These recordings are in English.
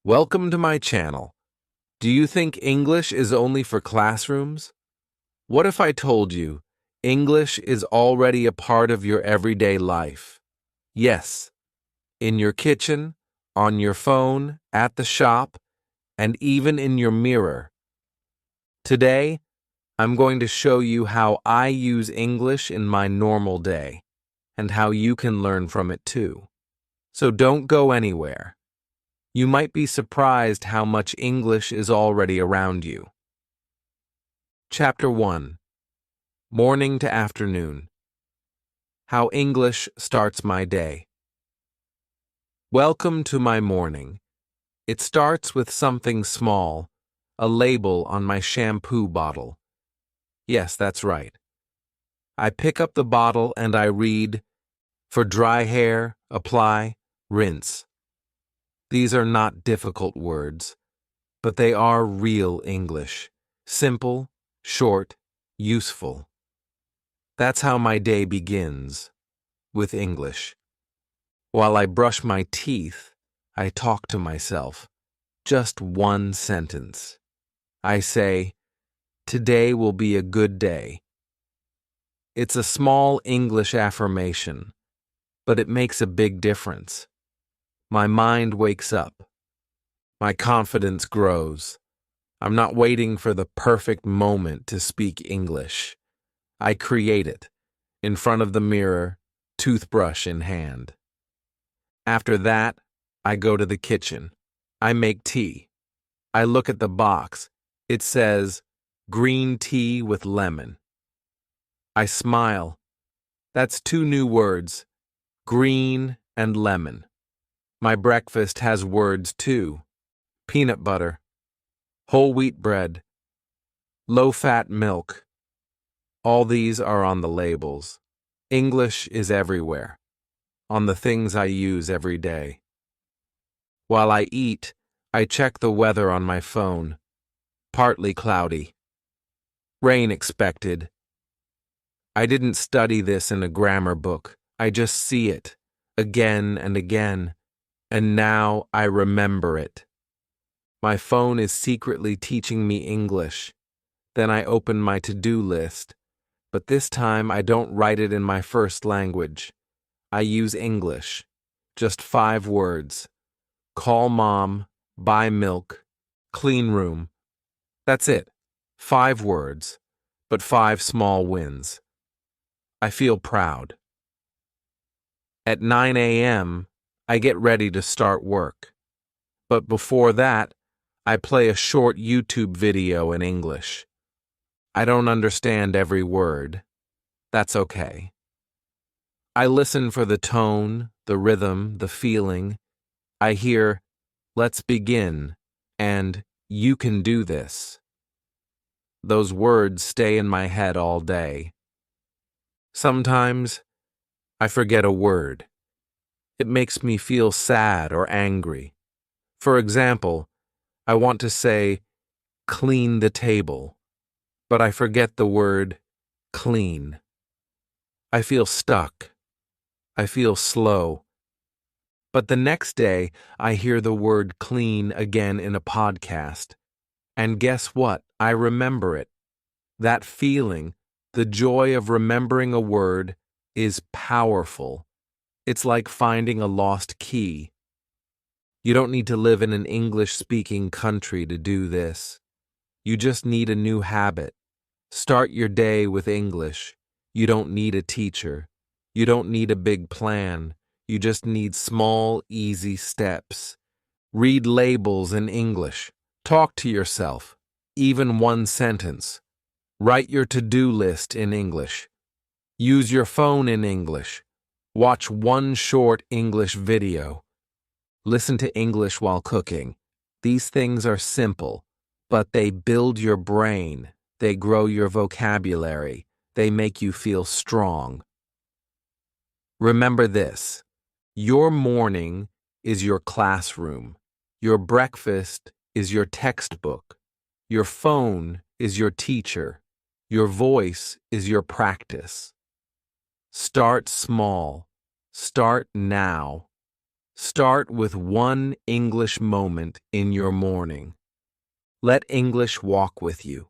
Welcome to my channel. Do you think English is only for classrooms? What if I told you English is already a part of your everyday life? Yes, in your kitchen, on your phone, at the shop, and even in your mirror. Today, I'm going to show you how I use English in my normal day, and how you can learn from it too. So don't go anywhere. You might be surprised how much English is already around you. Chapter 1. Morning to Afternoon. How English Starts My Day. Welcome to my morning. It starts with something small, a label on my shampoo bottle. Yes, that's right. I pick up the bottle and I read, "For dry hair, apply, rinse." These are not difficult words, but they are real English. Simple, short, useful. That's how my day begins, with English. While I brush my teeth, I talk to myself. Just one sentence. I say, "Today will be a good day." It's a small English affirmation, but it makes a big difference. My mind wakes up. My confidence grows. I'm not waiting for the perfect moment to speak English. I create it, in front of the mirror, toothbrush in hand. After that, I go to the kitchen. I make tea. I look at the box. It says, "Green tea with lemon." I smile. That's two new words, green and lemon. My breakfast has words too. Peanut butter, whole wheat bread, low-fat milk. All these are on the labels. English is everywhere, on the things I use every day. While I eat, I check the weather on my phone. Partly cloudy. Rain expected. I didn't study this in a grammar book. I just see it, again and again, and now I remember it. My phone is secretly teaching me English. Then I open my to-do list, but this time I don't write it in my first language. I use English. Just 5 words. Call mom, buy milk, clean room. That's it. 5 words, but 5 small wins. I feel proud. At 9 a.m., I get ready to start work. But before that, I play a short YouTube video in English. I don't understand every word. That's okay. I listen for the tone, the rhythm, the feeling. I hear, "Let's begin," and "You can do this." Those words stay in my head all day. Sometimes I forget a word. It makes me feel sad or angry. For example, I want to say, "Clean the table," but I forget the word clean. I feel stuck. I feel slow. But the next day, I hear the word clean again in a podcast. And guess what? I remember it. That feeling, the joy of remembering a word, is powerful. It's like finding a lost key. You don't need to live in an English-speaking country to do this. You just need a new habit. Start your day with English. You don't need a teacher. You don't need a big plan. You just need small, easy steps. Read labels in English. Talk to yourself, even one sentence. Write your to-do list in English. Use your phone in English. Watch one short English video. Listen to English while cooking. These things are simple, but they build your brain. They grow your vocabulary. They make you feel strong. Remember this. Your morning is your classroom. Your breakfast is your textbook. Your phone is your teacher. Your voice is your practice. Start small. Start now. Start with one English moment in your morning. Let English walk with you.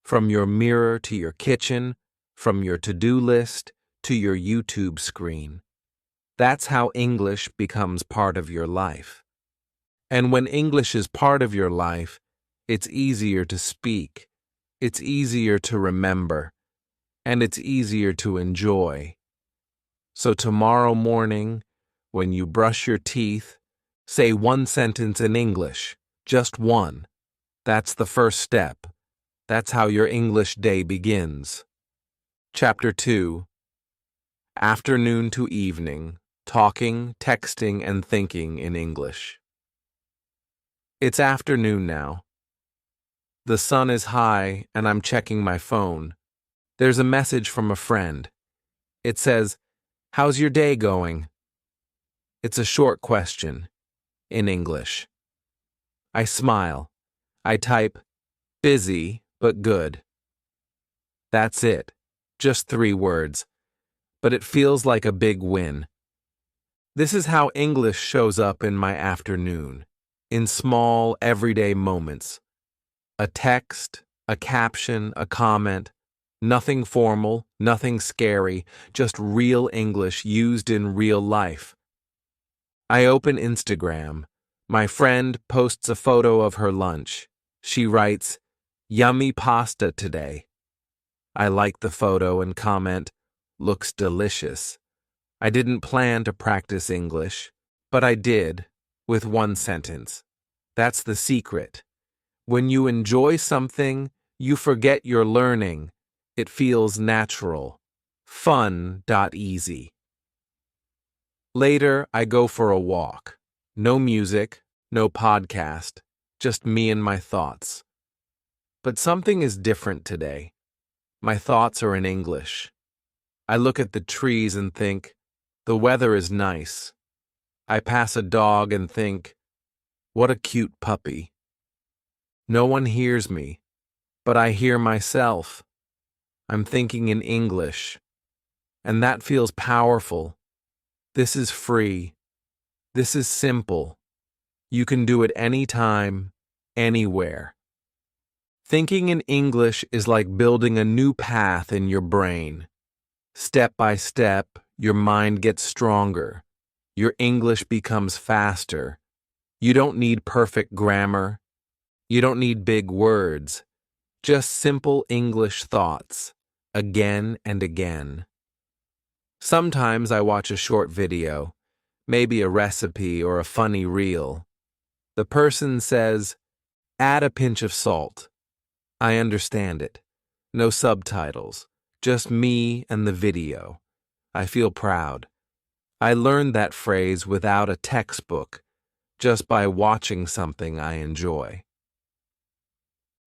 From your mirror to your kitchen, from your to-do list to your YouTube screen. That's how English becomes part of your life. And when English is part of your life, it's easier to speak, it's easier to remember, and it's easier to enjoy. So tomorrow morning, when you brush your teeth, say one sentence in English, just one. That's the first step. That's how your English day begins. Chapter 2. Afternoon to evening, talking, texting, and thinking in English. It's afternoon now. The sun is high, and I'm checking my phone. There's a message from a friend. It says, "How's your day going?" It's a short question, in English. I smile. I type, "Busy, but good." That's it. Just 3 words. But it feels like a big win. This is how English shows up in my afternoon, in small, everyday moments. A text, a caption, a comment, nothing formal, nothing scary, just real English used in real life. I open Instagram. My friend posts a photo of her lunch. She writes, "Yummy pasta today." I like the photo and comment, "Looks delicious." I didn't plan to practice English, but I did, with one sentence. That's the secret. When you enjoy something, you forget you're learning. It feels natural. Fun.easy. Later, I go for a walk. No music, no podcast, just me and my thoughts. But something is different today. My thoughts are in English. I look at the trees and think, the weather is nice. I pass a dog and think, what a cute puppy. No one hears me, but I hear myself. I'm thinking in English, and that feels powerful. This is free. This is simple. You can do it anytime, anywhere. Thinking in English is like building a new path in your brain. Step by step, your mind gets stronger. Your English becomes faster. You don't need perfect grammar. You don't need big words. Just simple English thoughts, again and again. Sometimes I watch a short video, maybe a recipe or a funny reel. The person says, "Add a pinch of salt." I understand it. No subtitles, just me and the video. I feel proud. I learned that phrase without a textbook, just by watching something I enjoy.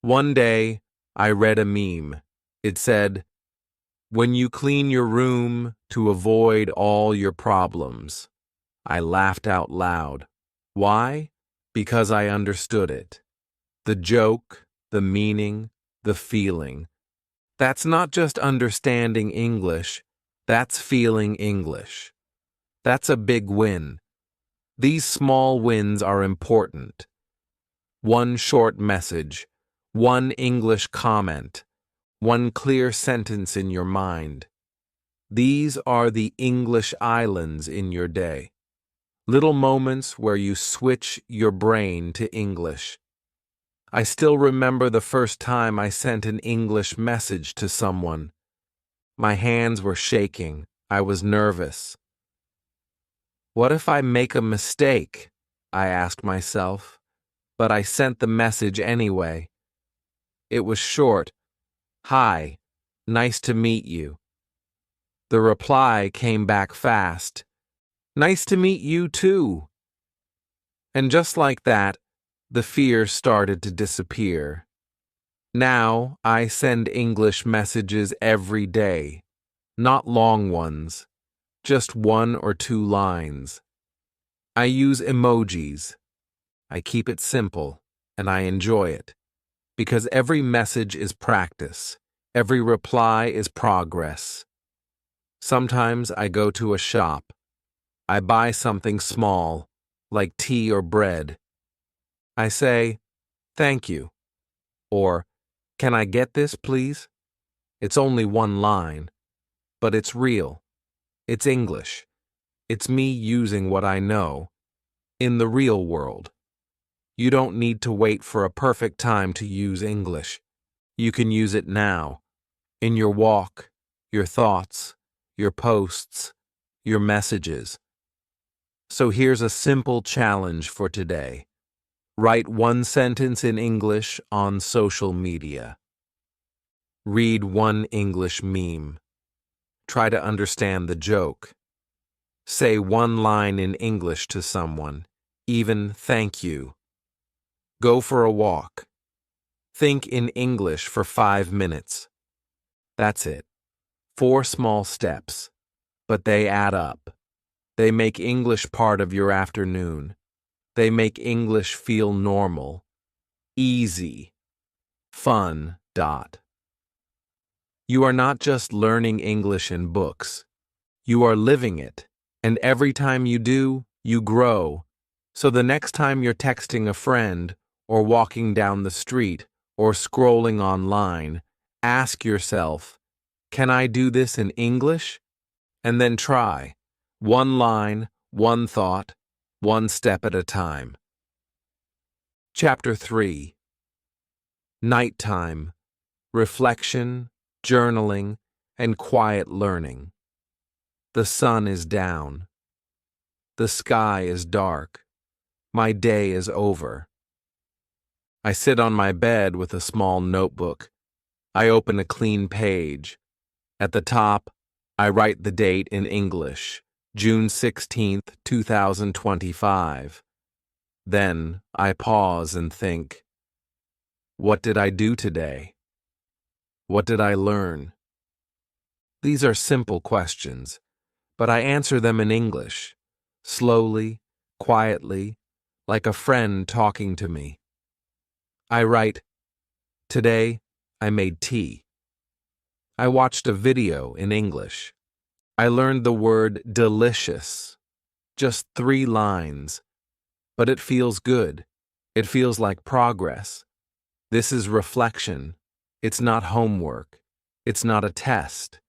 One day, I read a meme. It said, "When you clean your room to avoid all your problems." I laughed out loud. Why? Because I understood it. The joke, the meaning, the feeling. That's not just understanding English, that's feeling English. That's a big win. These small wins are important. One short message, one English comment, one clear sentence in your mind. These are the English islands in your day. Little moments where you switch your brain to English. I still remember the first time I sent an English message to someone. My hands were shaking. I was nervous. What if I make a mistake? I asked myself, but I sent the message anyway. It was short. "Hi, nice to meet you." The reply came back fast. "Nice to meet you too." And just like that, the fear started to disappear. Now I send English messages every day, not long ones, just 1 or 2 lines. I use emojis. I keep it simple, and I enjoy it, because every message is practice, every reply is progress. Sometimes I go to a shop. I buy something small, like tea or bread. I say, "Thank you," or "Can I get this, please?" It's only one line, but it's real. It's English. It's me using what I know in the real world. You don't need to wait for a perfect time to use English. You can use it now, in your walk, your thoughts, your posts, your messages. So here's a simple challenge for today. Write one sentence in English on social media. Read one English meme. Try to understand the joke. Say one line in English to someone, even thank you. Go for a walk. Think in English for 5 minutes. That's it. 4 small steps, but they add up. They make English part of your afternoon. They make English feel normal, easy, fun. You are not just learning English in books. You are living it, and every time you do, you grow. So the next time you're texting a friend, or walking down the street, or scrolling online, ask yourself, can I do this in English? And then try. One line, one thought, one step at a time. Chapter 3. Nighttime, reflection, journaling, and quiet learning. The sun is down. The sky is dark. My day is over. I sit on my bed with a small notebook. I open a clean page. At the top, I write the date in English, June 16th, 2025. Then I pause and think, what did I do today? What did I learn? These are simple questions, but I answer them in English, slowly, quietly, like a friend talking to me. I write, today I made tea. I watched a video in English. I learned the word delicious. Just 3 lines. But it feels good. It feels like progress. This is reflection. It's not homework. It's not a test.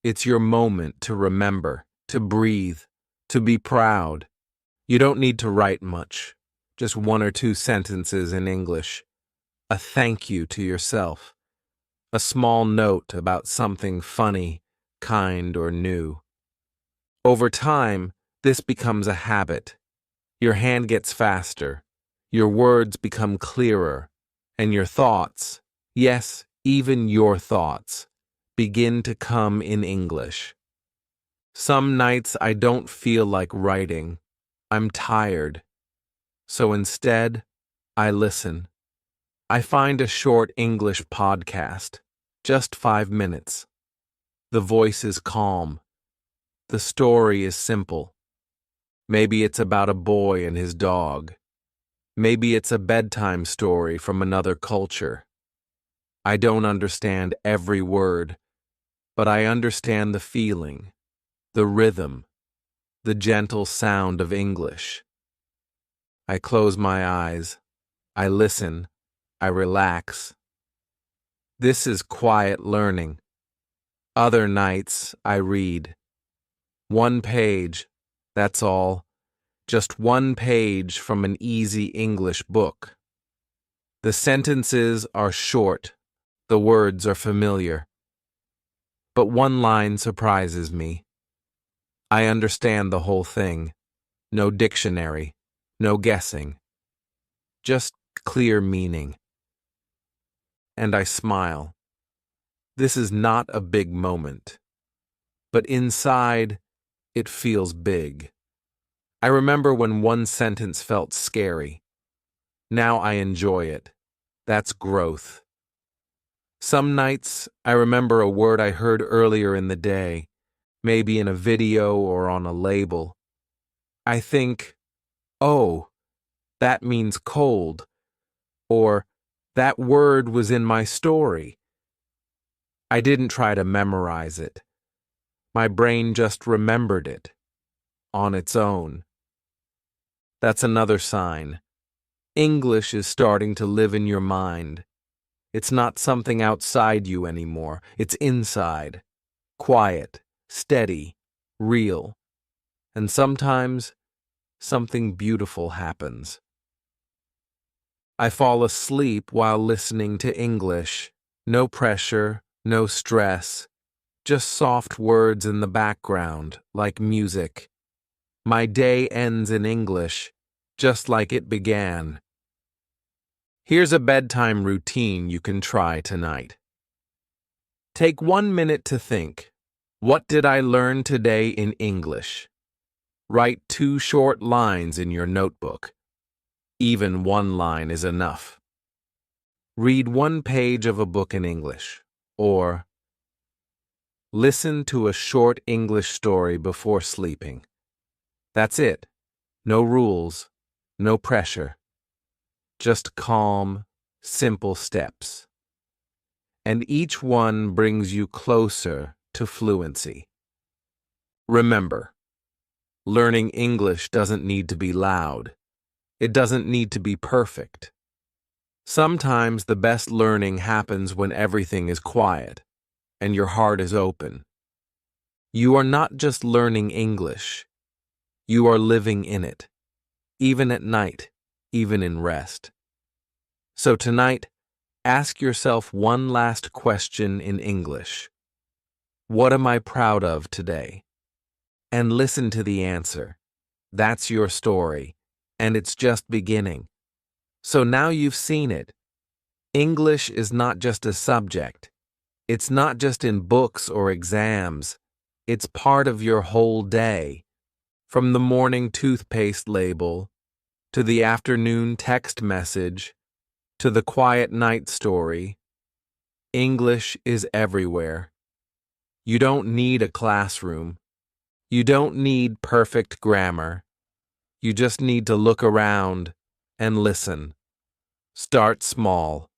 It's your moment to remember, to breathe, to be proud. You don't need to write much. Just 1 or 2 sentences in English. A thank you to yourself. A small note about something funny, kind, or new. Over time, this becomes a habit. Your hand gets faster, your words become clearer, and your thoughts, yes, even your thoughts, begin to come in English. Some nights I don't feel like writing. I'm tired. So instead, I listen. I find a short English podcast, just 5 minutes. The voice is calm. The story is simple. Maybe it's about a boy and his dog. Maybe it's a bedtime story from another culture. I don't understand every word, but I understand the feeling, the rhythm, the gentle sound of English. I close my eyes. I listen. I relax. This is quiet learning. Other nights I read. 1 page, that's all. Just 1 page from an easy English book. The sentences are short. The words are familiar. But 1 line surprises me. I understand the whole thing. No dictionary. No guessing. Just clear meaning. And I smile. This is not a big moment. But inside, it feels big. I remember when 1 sentence felt scary. Now I enjoy it. That's growth. Some nights, I remember a word I heard earlier in the day, maybe in a video or on a label. I think, oh, that means cold, or that word was in my story. I didn't try to memorize it. My brain just remembered it. on its own. That's another sign. English is starting to live in your mind. It's not something outside you anymore. It's inside. Quiet, steady, real. And sometimes, something beautiful happens. I fall asleep while listening to English. No pressure, no stress. Just soft words in the background, like music. My day ends in English, just like it began. Here's a bedtime routine you can try tonight. Take 1 minute to think. What did I learn today in English? Write 2 short lines in your notebook. Even 1 line is enough. Read 1 page of a book in English, or listen to a short English story before sleeping. That's it. No rules, no pressure. Just calm, simple steps. And each one brings you closer to fluency. Remember, learning English doesn't need to be loud. It doesn't need to be perfect. Sometimes the best learning happens when everything is quiet and your heart is open. You are not just learning English. You are living in it, even at night, even in rest. So tonight, ask yourself one last question in English. What am I proud of today? And listen to the answer. That's your story, and it's just beginning. So now you've seen it. English is not just a subject. It's not just in books or exams. It's part of your whole day. From the morning toothpaste label, to the afternoon text message, to the quiet night story, English is everywhere. You don't need a classroom. You don't need perfect grammar. You just need to look around and listen. Start small.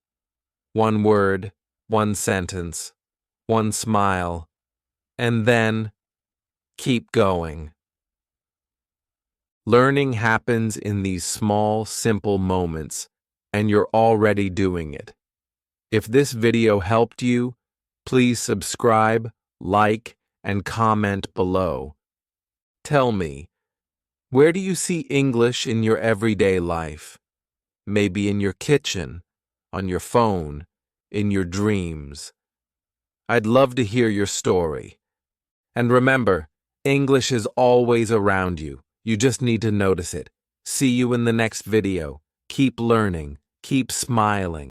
1 word, 1 sentence, 1 smile, and then keep going. Learning happens in these small, simple moments, and you're already doing it. If this video helped you, please subscribe, like, and comment below. Tell me, where do you see English in your everyday life? Maybe in your kitchen, on your phone, in your dreams. I'd love to hear your story. And remember, English is always around you. You just need to notice it. See you in the next video. Keep learning. Keep smiling.